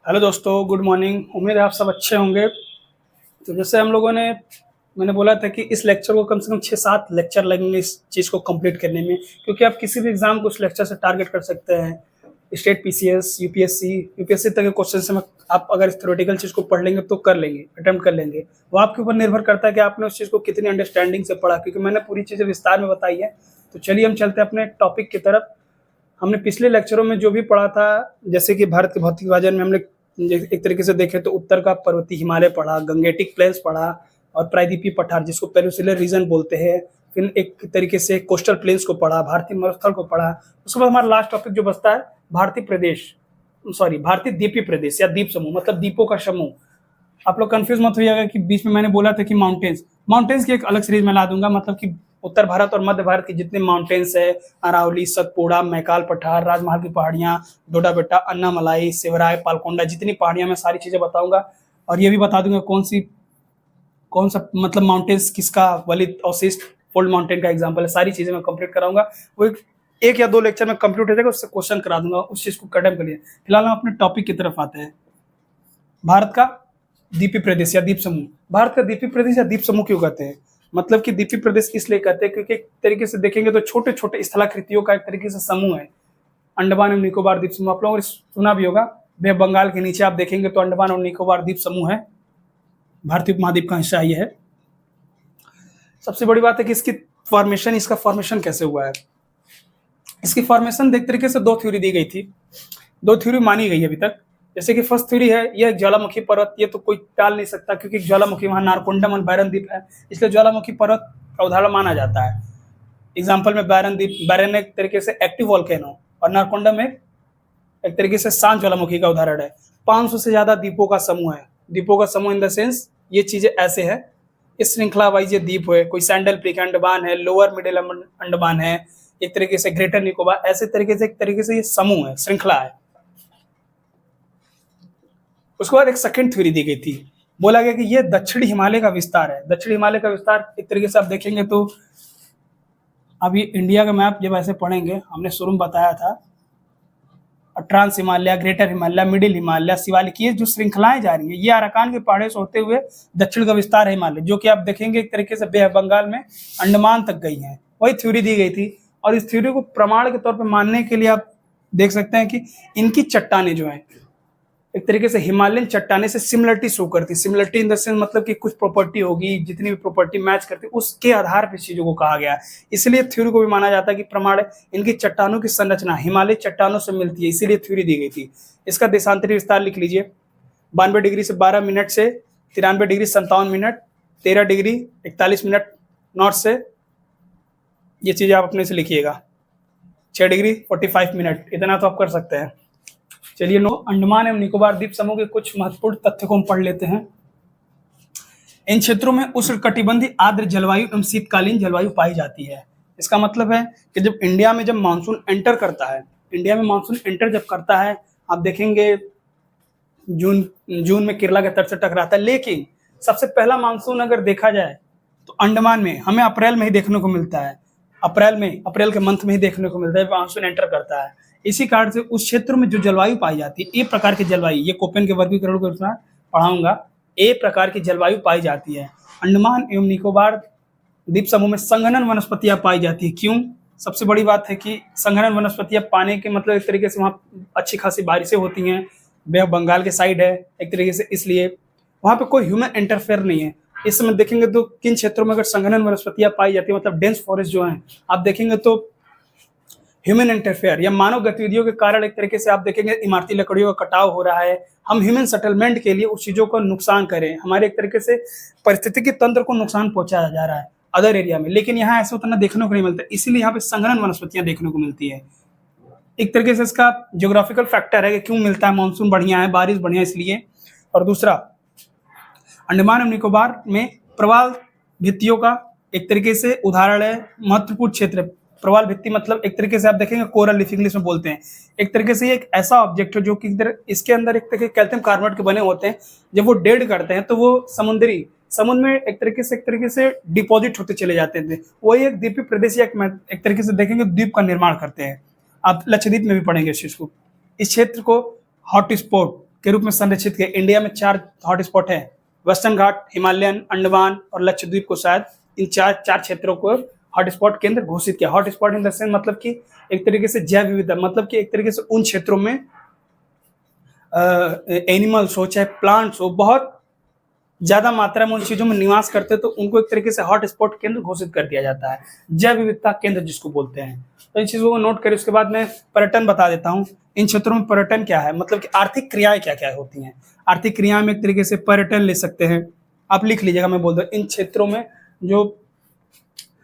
Hello दोस्तों, good morning. उम्मीद है आप सब अच्छे होंगे। तो जैसे हम लोगों ने मैंने बोला था कि इस लेक्चर को कम से कम 6-7 लेक्चर लगेंगे इस चीज़ को कंप्लीट करने में, क्योंकि आप किसी भी एग्जाम को उस लेक्चर से टारगेट कर सकते हैं। स्टेट पीसीएस, यूपीएससी तक के क्वेश्चन से आप अगर थ्योरेटिकल चीज़ को पढ़ लेंगे तो कर लेंगे, अटेम्प्ट कर लेंगे। वो आपके ऊपर निर्भर करता है कि आपने उस चीज़ को कितनी अंडरस्टैंडिंग से पढ़ा, क्योंकि मैंने पूरी चीज़ें विस्तार में बताई है। तो चलिए हम चलते हैं अपने टॉपिक की तरफ। हमने पिछले लेक्चरों में जो भी पढ़ा था, जैसे कि भारत के भौतिक विभाजन में हमने एक तरीके से देखें तो उत्तर का पर्वतीय हिमालय पढ़ा, गंगेटिक प्लेन्स पढ़ा और प्रायद्वीपीय पठार जिसको पेनिनसुलर रीजन बोलते हैं। फिर एक तरीके से कोस्टल प्लेन्स को पढ़ा, भारतीय मरुस्थल को पढ़ा। उसके बाद हमारा लास्ट टॉपिक जो बचता है भारतीय द्वीपीय प्रदेश या द्वीप समूह, मतलब द्वीपों का समूह। आप लोग कंफ्यूज मत होइएगा कि बीच में मैंने बोला था कि माउंटेन्स की एक अलग सीरीज में ला दूंगा, मतलब कि उत्तर भारत और मध्य भारत के जितने माउंटेन्स है, अरावली, सतपुड़ा, मैकाल पठार, राजमहल की पहाड़ियाँ, डोडा बेट्टा, अन्नामलाई, शिवराय, पालकोंडा, जितनी पहाड़ियाँ मैं सारी चीज़ें बताऊंगा। और ये भी बता दूंगा कौन सा मतलब माउंटेन्स किसका वलित अवशिष्ट फोल्ड माउंटेन का एग्जाम्पल है। सारी चीज़ें मैं कंप्लीट कराऊंगा। वो एक या दो लेक्चर में कंप्लीट हो जाएगा, उससे क्वेश्चन करा दूंगा, उस चीज़ को कटम करिए। फिलहाल हम अपने टॉपिक की तरफ आते हैं। भारत का द्वीपीय प्रदेश या द्वीप समूह। भारत का द्वीपीय प्रदेश या द्वीप समूह क्यों कहते हैं? मतलब कि द्वीपीय प्रदेश इसलिए कहते हैं क्योंकि एक तरीके से देखेंगे तो छोटे छोटे स्थलाकृतियों का एक तरीके से समूह है। अंडमान एवं निकोबार द्वीप समूह आप लोगों ने सुना भी होगा। बे बंगाल के नीचे आप देखेंगे तो अंडमान और निकोबार द्वीप समूह है। भारतीय उपमहाद्वीप का हिस्सा ये है। सबसे बड़ी बात है कि इसका फॉर्मेशन कैसे हुआ है। इसकी फॉर्मेशन एक तरीके से दो थ्योरी दी गई थी, दो थ्योरी मानी गई है अभी तक। जैसे कि फर्स्ट थ्योरी है, यह ज्वालामुखी पर्वत, ये तो कोई टाल नहीं सकता क्योंकि ज्वालामुखी वहां नारकोंडम और बैरन द्वीप है, इसलिए ज्वालामुखी पर्वत का उदाहरण माना जाता है। एग्जाम्पल में बैरन एक तरीके से एक्टिव वॉल्केनो और नारकोंडम एक तरीके से शांत ज्वालामुखी का उदाहरण है। 500 से ज्यादा द्वीपों का समूह है। द्वीपों का समूह इन द सेंस ये चीजें ऐसे है, इस श्रृंखला वाइज ये द्वीप है। कोई सैंडल पीक अंडमान है, लोअर मिडिल अंडमान है, एक तरीके से ग्रेटर निकोबार, ऐसे तरीके से ये समूह है, श्रृंखला है। उसके बाद एक सेकंड थ्योरी दी गई थी, बोला गया कि ये दक्षिणी हिमालय का विस्तार है। दक्षिणी हिमालय का विस्तार एक तरीके से आप देखेंगे तो अभी इंडिया का मैप जब ऐसे पढ़ेंगे, हमने शुरू में बताया था trans Himalaya, greater Himalaya, middle Himalaya, Shivalik, ये जो श्रृंखलाएं जा रही है ये अराकान के पहाड़ों से होते हुए दक्षिण का विस्तार है हिमालय, जो कि आप देखेंगे एक तरीके से बे बंगाल में अंडमान तक गई है। वही थ्योरी दी गई थी। और इस थ्योरी को प्रमाण के तौर पर मानने के लिए आप देख सकते हैं कि इनकी चट्टानें जो है एक तरीके से हिमालयन चट्टाने से सिमिलरिटी शो करती। सिमिलरिटी इन द सेंस मतलब कि कुछ प्रॉपर्टी होगी, जितनी भी प्रॉपर्टी मैच करती है उसके आधार पर चीजों को कहा गया। इसलिए थ्योरी को भी माना जाता है कि प्रमाण इनकी चट्टानों की संरचना हिमालय चट्टानों से मिलती है, इसीलिए थ्योरी दी गई थी। इसका देशांतरी विस्तार लिख लीजिए, 92 डिग्री से 12 मिनट से 93 degree 57 minute, 13 degree 41 minute north से, ये चीज आप अपने से लिखिएगा, 6 डिग्री 45 मिनट, इतना तो आप कर सकते हैं। चलिए अंडमान एवं निकोबार द्वीप समूह के कुछ महत्वपूर्ण तथ्य को हम पढ़ लेते हैं। इन क्षेत्रों में उष्णकटिबंधीय आर्द्र जलवायु एवं शीतकालीन जलवायु पाई जाती है। इसका मतलब है कि जब इंडिया में मानसून एंटर करता है, इंडिया में मानसून एंटर जब करता है, आप देखेंगे जून में केरला के तट से टकराता है। लेकिन सबसे पहला मानसून अगर देखा जाए तो अंडमान में हमें अप्रैल में ही देखने को मिलता है। अप्रैल के मंथ में ही देखने को मिलता है मानसून एंटर करता है। इसी कारण से उस क्षेत्र में जो जलवायु पाई जाती है, ए प्रकार की जलवायु, ये कोपेन के वर्गीकरण के अनुसार पढ़ाऊंगा, ए प्रकार की जलवायु पाई जाती है। अंडमान एवं निकोबार द्वीप समूह में संघनन वनस्पतियां पाई जाती है। क्यों? सबसे बड़ी बात है कि संघनन वनस्पतियां पाने के मतलब एक तरीके से वहाँ अच्छी खासी बारिशें होती हैं, बे बंगाल के साइड है एक तरीके से, इसलिए वहाँ पे कोई ह्यूमन इंटरफेयर नहीं है। इस समय देखेंगे तो किन क्षेत्रों में अगर संघनन वनस्पतियां पाई जाती है, मतलब डेंस फॉरेस्ट जो है, आप देखेंगे तो ह्यूमन इंटरफेयर या मानव गतिविधियों के कारण एक तरीके से आप देखेंगे इमारती लकड़ियों का कटाव हो रहा है। हम ह्यूमन सेटलमेंट के लिए उस चीजों को नुकसान करें, हमारे एक तरीके से पारिस्थितिकी तंत्र को नुकसान पहुंचाया जा रहा है अदर एरिया में, लेकिन यहाँ ऐसा उतना देखने को नहीं मिलता, इसीलिए यहाँ पे संघनन वनस्पतियां देखने को मिलती है। एक तरीके से इसका ज्योग्राफिकल फैक्टर है कि क्यों मिलता है, मानसून बढ़िया है, बारिश बढ़िया इसलिए। और दूसरा, अंडमान और निकोबार में प्रवाल भित्तियों का एक तरीके से उदाहरण है, महत्वपूर्ण क्षेत्र। प्रवाल भित्ति मतलब एक तरीके से आप देखेंगे कोरल रीफ इंग्लिश में बोलते हैं। एक तरीके से ये एक ऐसा ऑब्जेक्ट है जो कि इसके अंदर एक तरीके कैल्शियम कार्बोनेट के बने होते हैं। जब वो डेड करते हैं तो वो समुद्र में एक तरीके से डिपॉजिट होते चले जाते थे। वही एक द्वीपीय प्रदेश या एक तरीके से देखेंगे द्वीप का निर्माण करते हैं। आप लक्षद्वीप में भी पढ़ेंगे इस चीज को। इस क्षेत्र को हॉट स्पॉट के रूप में संरक्षित किया। इंडिया में 4 हॉटस्पॉट है, वेस्टर्न घाट, हिमालयन, अंडमान और लक्षद्वीप को शायद इन चार क्षेत्रों को हॉटस्पॉट केंद्र घोषित किया। हॉटस्पॉट इन द सेंस मतलब कि एक तरीके से जैव विविधता, मतलब कि एक तरीके से उन क्षेत्रों में एनिमल्स हो चाहे प्लांट्स हो, बहुत ज्यादा मात्रा में उन चीजों में निवास करते हैं, तो उनको एक तरीके से हॉटस्पॉट केंद्र घोषित कर दिया जाता है, जैव विविधता केंद्र जिसको बोलते हैं। तो इन चीजों को नोट करें। उसके बाद मैं पर्यटन बता देता हूँ। इन क्षेत्रों में पर्यटन क्या है, मतलब कि आर्थिक क्रियाएं क्या क्या होती हैं। आर्थिक क्रिया में एक तरीके से पर्यटन ले सकते हैं, आप लिख लीजिएगा, मैं बोल दूं इन क्षेत्रों में जो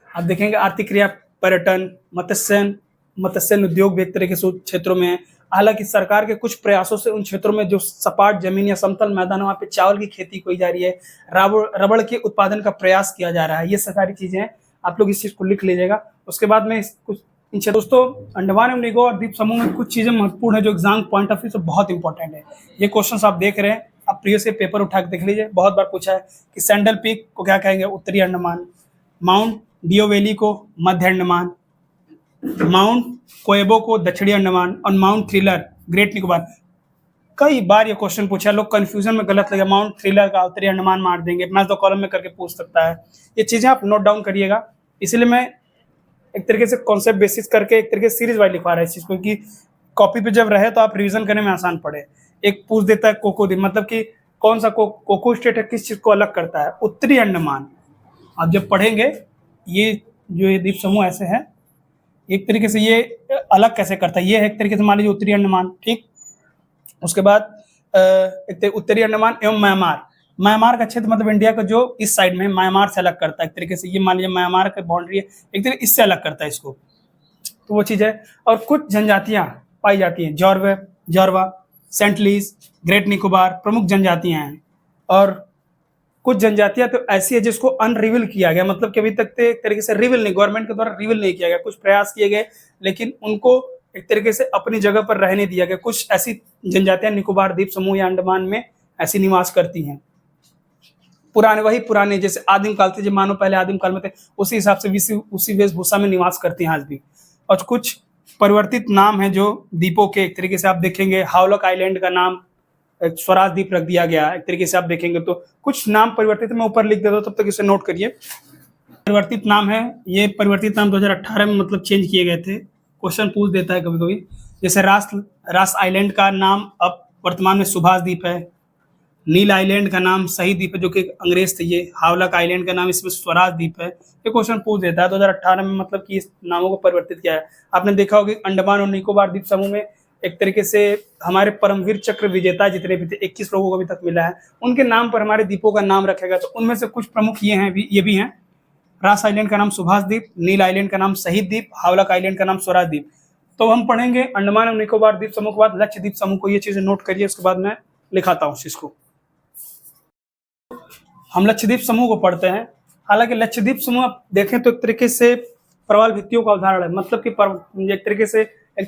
आप देखेंगे आर्थिक क्रिया पर्यटन, मत्स्य उद्योग भी एक तरीके से क्षेत्रों में है। हालांकि सरकार के कुछ प्रयासों से उन क्षेत्रों में जो सपाट जमीन या समतल मैदान है वहाँ पे चावल की खेती की जा रही है, रबड़ के उत्पादन का प्रयास किया जा रहा है। ये सारी चीजें हैं, आप लोग इस चीज को लिख लीजिएगा। उसके बाद में कुछ दोस्तों अंडमान एवं निकोबार द्वीप समूह में कुछ चीजें महत्वपूर्ण है जो एग्जाम पॉइंट ऑफ व्यू से बहुत इंपॉर्टेंट है। ये क्वेश्चन आप देख रहे हैं, आप प्रिय से पेपर उठा के देख लीजिए, बहुत बार पूछा है कि सैंडल पीक को क्या कहेंगे, उत्तरी अंडमान, माउंट डियो वैली को मध्य अंडमान, माउंट कोएबो को दक्षिणी अंडमान और माउंट थ्रिलर ग्रेट निकोबार। कई बार ये क्वेश्चन पूछा, लोग कंफ्यूजन में गलत लगे, माउंट थ्रिलर का उत्तरी अंडमान मार देंगे, मैच द कॉलम में करके पूछ सकता है। ये चीजें आप नोट डाउन करिएगा, इसलिए मैं एक तरीके से कॉन्सेप्ट बेसिस करके एक तरीके से सीरीज वाइज लिखवा रहा है इस चीज को, कि कॉपी पे जब रहे तो आप रिवीजन करने में आसान पड़े। एक पूछ देता है कोको द्वीप, मतलब कि कौन सा कोको स्टेट है, किस चीज को अलग करता है, उत्तरी अंडमान। आप जब पढ़ेंगे ये जो ये द्वीप समूह ऐसे है, एक तरीके से ये अलग कैसे करता है, ये है एक तरीके से मान लीजिए उत्तरी अंडमान, ठीक। उसके बाद उत्तरी अंडमान एवं म्यांमार का क्षेत्र मतलब इंडिया का जो इस साइड में म्यांमार से अलग करता है एक तरीके से, ये मान लीजिए म्यांमार का बाउंड्री है, एक तरीके इससे अलग करता है इसको, तो वो चीज़ है। और कुछ जनजातियां पाई जाती हैं, जॉरवा, सेंटलीज, ग्रेट निकोबार प्रमुख जनजातियां हैं। और कुछ जनजातियां तो ऐसी है जिसको अनरिवील किया गया, मतलब कि अभी तक एक तरीके से रिवील नहीं, गवर्नमेंट के द्वारा रिवील नहीं किया गया, कुछ प्रयास किए गए लेकिन उनको एक तरीके से अपनी जगह पर रहने दिया गया। कुछ ऐसी जनजातियां निकोबार द्वीप समूह या अंडमान में ऐसी निवास करती हैं। पुराने जैसे आदिम काल थे, जब मानो पहले आदिम काल में थे, उसी हिसाब से उसी वेशभूषा में निवास करती हैं आज भी। और कुछ परिवर्तित नाम है जो द्वीपों के, एक तरीके से आप देखेंगे हावलॉक आइलैंड का नाम स्वराज द्वीप रख दिया गया, एक तरीके से आप देखेंगे तो कुछ नाम परिवर्तित, मैं ऊपर लिख देता हूँ, तब तक इसे नोट करिए। परिवर्तित नाम है, ये परिवर्तित नाम 2018 में मतलब चेंज किए गए थे, क्वेश्चन पूछ देता है कभी कभी। जैसे रास आइलैंड का नाम अब वर्तमान में सुभाष द्वीप है, नील आइलैंड का नाम शहीद द्वीप है जो कि अंग्रेज थे, ये हावलॉक आइलैंड का नाम इसमें स्वराज द्वीप है। ये क्वेश्चन पूछ देता है 2018 में, मतलब कि इस नामों को परिवर्तित किया है। आपने देखा होगा अंडमान और निकोबार द्वीप समूह में एक तरीके से हमारे परमवीर चक्र विजेता जितने भी थे 21 लोगों को अभी तक मिला है, उनके नाम पर हमारे द्वीपों का नाम रखा गया। तो उनमें से कुछ प्रमुख ये भी हैं, रास आइलैंड का नाम सुभाष द्वीप, नील आइलैंड का नाम शहीद द्वीप, हावलॉक आइलैंड का नाम स्वराज द्वीप। तो हम पढ़ेंगे अंडमान और निकोबार द्वीप समूह के बाद लक्षद्वीप समूह को, ये चीजें नोट करिए, उसके बाद मैं लिखाता हूँ इसको। हम लक्षद्वीप समूह को पढ़ते हैं। हालांकि लक्षद्वीप समूह आप देखें तो एक तरीके से प्रवाल भित्तियों का उदाहरण है, मतलब कि एक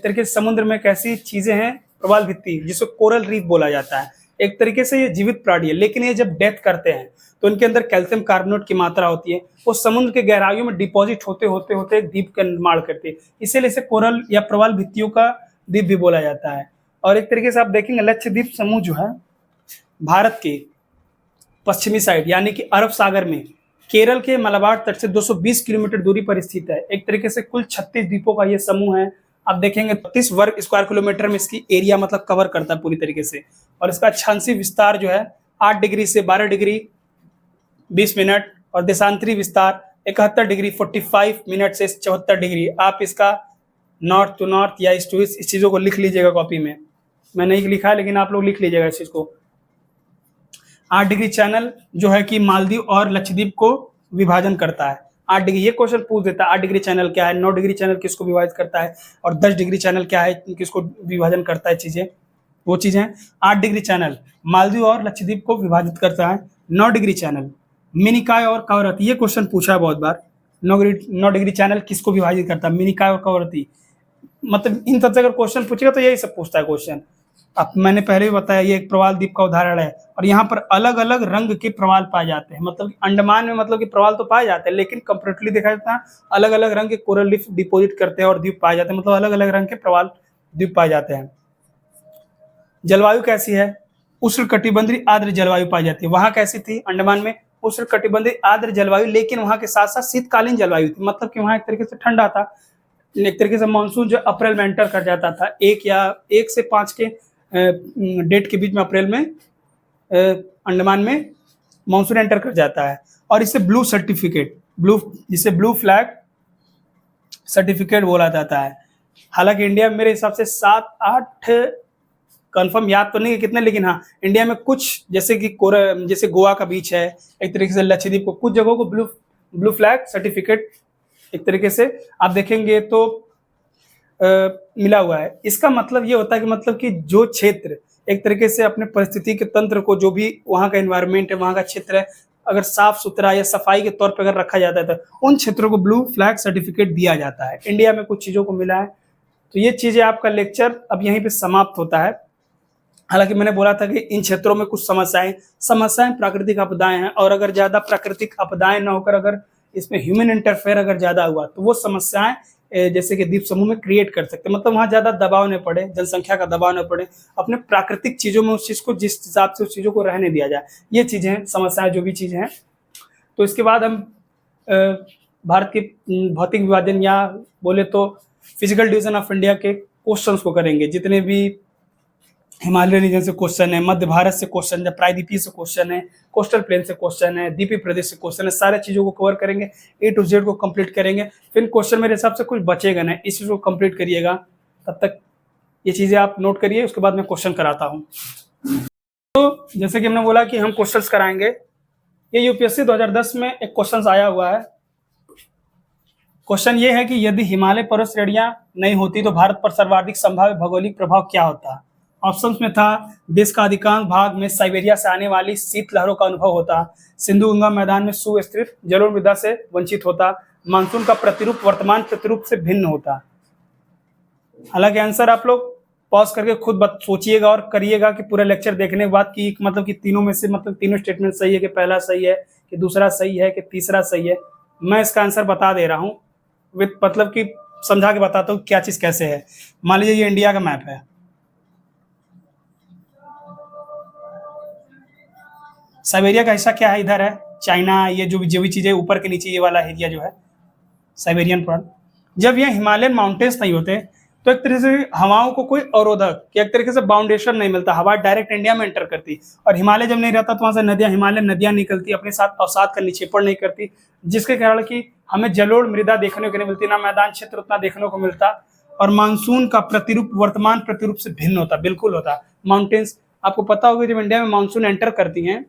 तरीके से समुद्र में कैसी चीजें हैं, प्रवाल भित्ति, जिसको कोरल रीफ बोला जाता है। एक तरीके से ये जीवित प्राणी है, लेकिन ये जब डेथ करते हैं तो इनके अंदर कैल्शियम कार्बोनेट की मात्रा होती है, वो समुद्र के गहराइयों में डिपॉजिट होते होते एक द्वीप का निर्माण करती है, इसीलिए इसे कोरल या प्रवाल भित्तियों का द्वीप भी बोला जाता है। और एक तरीके से आप देखेंगे लक्षद्वीप समूह जो है भारत के पश्चिमी साइड यानी कि अरब सागर में केरल के मलाबार तट से 220 किलोमीटर दूरी पर स्थित है। एक तरीके से कुल 36 द्वीपों का ये समूह है। आप देखेंगे 30 वर्ग स्क्वायर किलोमीटर में इसकी एरिया मतलब कवर करता है पूरी तरीके से। और इसका अक्षांशीय विस्तार जो है 8 डिग्री से 12 डिग्री 20 मिनट और देशांतरी विस्तार 71 डिग्री 45 मिनट से 74 डिग्री। आप इसका नॉर्थ टू नॉर्थ या ईस्ट टू ईस्ट इस चीज़ों को लिख लीजिएगा कॉपी में, मैं नहीं लिखा है लेकिन आप लोग लिख लीजिएगा इस चीज़ को। 8 डिग्री चैनल जो है कि मालदीव और लक्षद्वीप को विभाजन करता है। 8 डिग्री ये क्वेश्चन पूछ देता है 8 डिग्री चैनल क्या है, 9 डिग्री चैनल किसको विभाजित करता है और 10 डिग्री चैनल क्या है, किसको विभाजन करता है, चीजें वो चीजें। 8 डिग्री चैनल मालदीव और लक्षद्वीप को विभाजित करता है। 9 डिग्री चैनल मिनिकॉय और कवरत्ती, ये क्वेश्चन पूछा है बहुत बार। 9 डिग्री चैनल किसको विभाजित करता है, मिनिकॉय और कवरत्ती। मतलब इन सबसे अगर क्वेश्चन पूछेगा तो यही सब पूछता है क्वेश्चन। अब मैंने पहले भी बताया ये एक प्रवाल द्वीप का उदाहरण है और यहाँ पर अलग अलग रंग के प्रवाल पाए जाते हैं। मतलब अंडमान में मतलब कि प्रवाल तो पाए जाते हैं लेकिन कंपैरेटिवली देखा जाता है अलग अलग रंग के कोरल रीफ डिपोजिट करते हैं और द्वीप पाए जाते हैं, मतलब अलग अलग रंग के प्रवाल द्वीप पाए जाते हैं। जलवायु कैसी है, उष्णकटिबंधीय आर्द्र जलवायु पाई जाती है। वहां कैसी थी? अंडमान में उष्णकटिबंधीय आर्द्र जलवायु, लेकिन वहां के साथ साथ शीतकालीन जलवायु थी, मतलब कि वहां एक तरीके से ठंडा था। एक तरीके से मानसून जो अप्रैल में एंटर कर जाता था, 1 से 5 के डेट के बीच में अप्रैल में अंडमान में मानसून एंटर कर जाता है। और इसे ब्लू सर्टिफिकेट, जिसे ब्लू फ्लैग सर्टिफिकेट बोला जाता है। हालांकि इंडिया में मेरे हिसाब से 7-8, कंफर्म याद तो नहीं है कितने, लेकिन हाँ इंडिया में कुछ जैसे कि जैसे गोवा का बीच है, एक तरीके से लक्षद्वीप को, कुछ जगहों को ब्लू फ्लैग सर्टिफिकेट एक तरीके से आप देखेंगे तो मिला हुआ है। इसका मतलब ये होता है कि मतलब कि जो क्षेत्र एक तरीके से अपने परिस्थिति के तंत्र को, जो भी वहाँ का एनवायरनमेंट है, वहाँ का क्षेत्र है, अगर साफ सुथरा या सफाई के तौर पर अगर रखा जाता है तो उन क्षेत्रों को ब्लू फ्लैग सर्टिफिकेट दिया जाता है। इंडिया में कुछ चीज़ों को मिला है। तो ये चीज़ें, आपका लेक्चर अब यहीं पे समाप्त होता है। हालांकि मैंने बोला था कि इन क्षेत्रों में कुछ समस्याएं प्राकृतिक आपदाएं हैं, और अगर ज़्यादा प्राकृतिक आपदाएं ना होकर अगर इसमें ह्यूमन इंटरफेयर अगर ज़्यादा हुआ तो वो समस्याएं जैसे कि द्वीप समूह में क्रिएट कर सकते हैं। मतलब वहाँ ज़्यादा दबाव न पड़े, जनसंख्या का दबाव न पड़े, अपने प्राकृतिक चीज़ों में उस चीज़ को, जिस हिसाब से उस चीज़ों को रहने दिया जाए। ये चीज़ें हैं, समस्याएं जो भी चीज़ें हैं। तो इसके बाद हम भारत के भौतिक विभाजन या बोले तो फिजिकल डिवीजन ऑफ इंडिया के क्वेश्चंस को करेंगे। जितने भी हिमालय रीजन से क्वेश्चन है, मध्य भारत से क्वेश्चन है, प्रायद्वीपीय से क्वेश्चन है, कोस्टल प्लेन से क्वेश्चन है, द्वीपीय प्रदेश से क्वेश्चन है, सारे चीज़ों को कवर करेंगे, A to Z को कंप्लीट करेंगे। फिर क्वेश्चन मेरे हिसाब से कुछ बचेगा नहीं, इस चीज़ को कंप्लीट करिएगा। तब तक ये चीज़ें आप नोट करिए, उसके बाद मैं क्वेश्चन कराता हूँ। तो जैसे कि हमने बोला कि हम क्वेश्चन कराएंगे, ये यूपीएससी 2010 में एक क्वेश्चन आया हुआ है। क्वेश्चन ये है कि यदि हिमालय पर्वत श्रेणियां नहीं होती तो भारत पर सर्वाधिक संभाव्य भौगोलिक प्रभाव क्या होता? ऑप्शंस में था, देश का अधिकांश भाग में साइबेरिया से आने वाली शीत लहरों का अनुभव होता, सिंधु गंगा मैदान में सुस्थिर जलोढ़ मृदा से वंचित होता, मानसून का प्रतिरूप वर्तमान प्रतिरूप से भिन्न होता। हालांकि आंसर आप लोग पॉज करके खुद सोचिएगा और करिएगा कि पूरा लेक्चर देखने के बाद कि मतलब कि तीनों में से, मतलब तीनों स्टेटमेंट सही है कि पहला सही है कि दूसरा सही है कि तीसरा सही है। मैं इसका आंसर बता दे रहा हूँ विद, मतलब कि समझा के बताता हूँ क्या चीज़ कैसे है। मान लीजिए ये इंडिया का मैप है, साइबेरिया का हिस्सा क्या है, इधर है चाइना, ये जो भी चीज़ें ऊपर के नीचे ये वाला एरिया जो है साइबेरियन फ्रंट। जब ये हिमालयन माउंटेन्स नहीं होते तो एक तरीके से हवाओं को कोई अवरोधक या एक तरीके से बाउंडेशन नहीं मिलता, हवा डायरेक्ट इंडिया में एंटर करती, और हिमालय जब नहीं रहता तो वहाँ से नदियाँ, हिमालयन नदियाँ निकलती, अपने साथ अवसाद का निक्षेपण नहीं करती, जिसके कारण कि हमें जलोढ़ मृदा देखने को नहीं मिलती, ना मैदान क्षेत्र उतना देखने को मिलता, और मानसून का प्रतिरूप वर्तमान प्रतिरूप से भिन्न होता, बिल्कुल होता। माउंटेन्स आपको पता होगा, जब इंडिया में मानसून एंटर करती हैं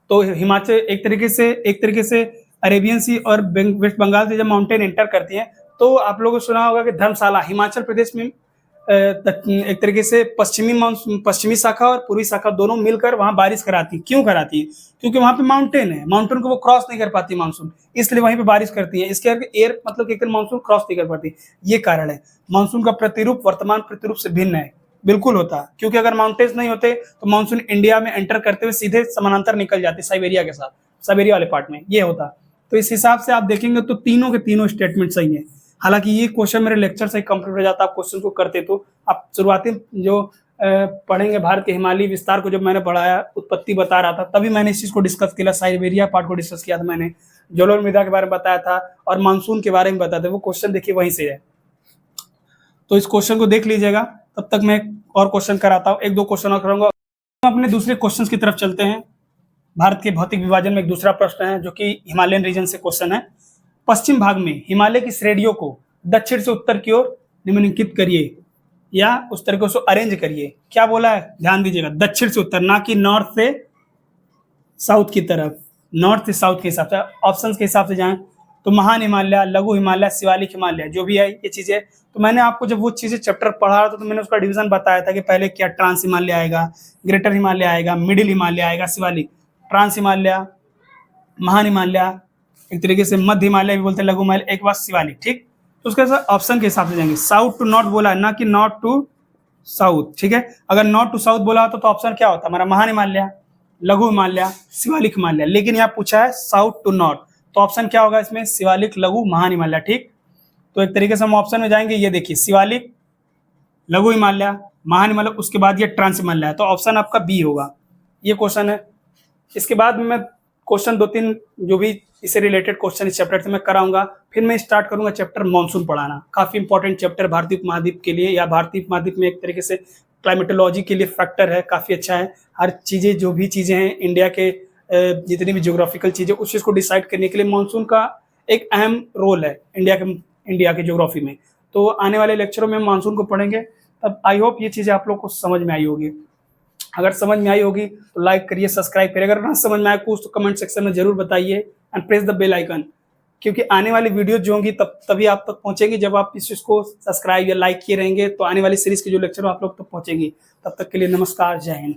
तो हिमाचल एक तरीके से अरेबियन सी और वेस्ट बंगाल से जब माउंटेन एंटर करती हैं तो आप लोगों को सुना होगा कि धर्मशाला हिमाचल प्रदेश में एक तरीके से पश्चिमी शाखा और पूर्वी शाखा दोनों मिलकर वहाँ बारिश कराती। क्यों कराती है? क्योंकि वहाँ पे माउंटेन है, माउंटेन को वो क्रॉस नहीं कर पाती मानसून, इसलिए वहीं पे बारिश करती है। इसके एयर मतलब कि मानसून क्रॉस नहीं कर पाती, ये कारण है। मानसून का प्रतिरूप वर्तमान प्रतिरूप से भिन्न है, बिल्कुल होता, क्योंकि अगर माउंटेन्स नहीं होते तो मानसून इंडिया में एंटर करते हुए सीधे समानांतर निकल जाते साइबेरिया के साथ, साइबेरिया वाले पार्ट में ये होता। तो इस हिसाब से आप देखेंगे तो तीनों के तीनों स्टेटमेंट सही है। हालांकि ये क्वेश्चन मेरे लेक्चर से कंप्लीट हो जाता, आप क्वेश्चन को करते तो आप शुरुआती जो पढ़ेंगे भारत के हिमालयी विस्तार को, जब मैंने पढ़ाया, उत्पत्ति बता रहा था, तभी मैंने इस चीज़ को डिस्कस किया, साइबेरिया पार्ट को डिस्कस किया था मैंने, जलोढ़ मृदा के बारे में बताया था और मानसून के बारे में बताया था। वो क्वेश्चन देखिए वहीं से है, तो इस क्वेश्चन को देख लीजिएगा। तब तक मैं और क्वेश्चन कराता हूँ, 1-2 क्वेश्चन और करूँगा। हम अपने दूसरे क्वेश्चन की तरफ चलते हैं। भारत के भौतिक विभाजन में एक दूसरा प्रश्न है जो कि हिमालयन रीजन से क्वेश्चन है। पश्चिम भाग में हिमालय की श्रेणियों को दक्षिण से उत्तर की ओर निम्नलिखित करिए या उस तरीके से अरेंज करिए। क्या बोला है, ध्यान दीजिएगा, दक्षिण से उत्तर, ना कि नॉर्थ से साउथ की तरफ, नॉर्थ से साउथ के हिसाब से। ऑप्शन के हिसाब से जाएं तो महान हिमालय, लघु हिमालय, शिवालिक हिमालय, जो भी है ये चीज़ें। तो मैंने आपको जब वो चीज़ें चैप्टर पढ़ा रहा था तो मैंने उसका डिवीजन बताया था कि पहले क्या ट्रांस हिमालय आएगा, ग्रेटर हिमालय आएगा, मिडिल हिमालय आएगा, शिवालिक, ट्रांस हिमालय, महान हिमालय, एक तरीके से मध्य हिमालय भी बोलते हैं, लघु हिमालय, एक बार शिवालिक। ठीक, तो उसके साथ ऑप्शन के हिसाब से जाएंगे। साउथ टू नॉर्थ बोला है, ना कि नॉर्थ टू साउथ। ठीक है, अगर नॉर्थ टू साउथ बोला तो ऑप्शन क्या होता है हमारा, महान हिमालय, लघु हिमालय, शिवालिक हिमालय। लेकिन यहाँ पूछा है साउथ टू नॉर्थ, तो ऑप्शन क्या होगा इसमें, शिवालिक, लघु, महान हिमालय। ठीक, तो एक तरीके से हम ऑप्शन में जाएंगे, ये देखिए शिवालिक, लघु हिमालय, महानिमल उसके बाद ये ट्रांसहिमालय है, तो ऑप्शन आपका बी होगा। ये क्वेश्चन है। इसके बाद मैं क्वेश्चन 2-3 जो भी इससे रिलेटेड क्वेश्चन इस चैप्टर से मैं कराऊंगा। फिर मैं स्टार्ट करूंगा चैप्टर मानसून पढ़ाना। काफी इंपॉर्टेंट चैप्टर भारतीय उपमहाद्वीप के लिए, या भारतीय उपमहाद्वीप में एक तरीके से क्लाइमेटोलॉजी के लिए फैक्टर है, काफी अच्छा है। हर चीजें जो भी चीजें हैं इंडिया के जितनी भी ज्योग्राफिकल चीजें उस चीज को डिसाइड करने के लिए मानसून का एक अहम रोल है इंडिया के ज्योग्राफी में। तो आने वाले लेक्चरों में मानसून को पढ़ेंगे। तब आई होप ये चीजें आप लोग को समझ में आई होगी। अगर समझ में आई होगी तो लाइक करिए, सब्सक्राइब करिए। अगर ना समझ में आए कुछ तो कमेंट सेक्शन में जरूर बताइए and press the bell icon, क्योंकि आने वाली वीडियो जो होंगी तभी आप तक पहुंचेगी। जब आप इस चीज को सब्सक्राइब या लाइक किए रहेंगे तो आने वाली सीरीज के जो लेक्चर आप लोग तक पहुंचेंगी। तब तक के लिए नमस्कार, जय हिंद।